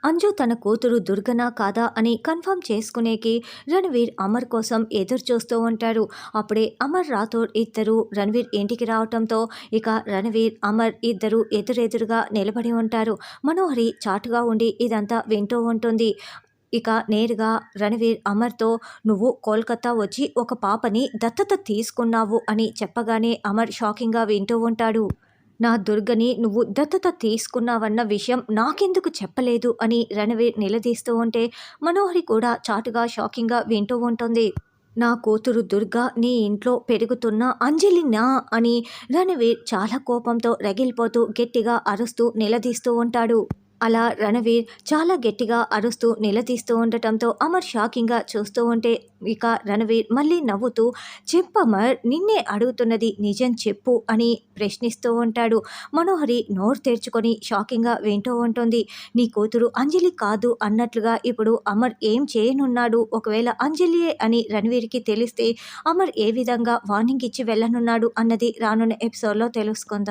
అంజు తన కూతురు దుర్గనా కాదా అని కన్ఫర్మ్ చేసుకునేకి రణవీర్ అమర్ కోసం ఎదురు చూస్తూ ఉంటారు. అప్పుడే అమర్ రాథోడ్ ఇద్దరు రణవీర్ ఇంటికి రావటంతో ఇక రణవీర్ అమర్ ఇద్దరు ఎదురెదురుగా నిలబడి ఉంటారు. మనోహరి చాటుగా ఉండి ఇదంతా వింటూ ఉంటుంది. ఇక నేరుగా రణవీర్ అమర్తో నువ్వు కోల్కతా వచ్చి ఒక పాపని దత్తత తీసుకున్నావు అని చెప్పగానే అమర్ షాకింగ్గా వింటూ ఉంటాడు. నా దుర్గని నువ్వు దత్తత తీసుకున్నావన్న విషయం నాకెందుకు చెప్పలేదు అని రణవీర్ నిలదీస్తూ ఉంటే మనోహరి కూడా చాటుగా షాకింగ్గా వింటూ ఉంటుంది. నా కూతురు దుర్గ నీ ఇంట్లో పెరుగుతున్న అంజలినా అని రణవీర్ చాలా కోపంతో రగిలిపోతూ గట్టిగా అరుస్తూ నిలదీస్తూ ఉంటాడు. అలా రణవీర్ చాలా గట్టిగా అరుస్తూ నిలదీస్తూ ఉండటంతో అమర్ షాకింగ్గా చూస్తూ ఉంటే ఇక రణవీర్ మళ్ళీ నవ్వుతూ చెప్పమర్ నిన్నే అడుగుతున్నది నిజం చెప్పు అని ప్రశ్నిస్తూ ఉంటాడు. మనోహరి నోరు తెరుచుకొని షాకింగ్గా వింటూ ఉంటుంది. నీ కూతురు అంజలి కాదు అన్నట్లుగా ఇప్పుడు అమర్ ఏం చేయనున్నాడు, ఒకవేళ అంజలియే అని రణవీర్కి తెలిస్తే అమర్ ఏ విధంగా వార్నింగ్ ఇచ్చి వెళ్ళనున్నాడు అన్నది రానున్న ఎపిసోడ్లో తెలుసుకుందాం.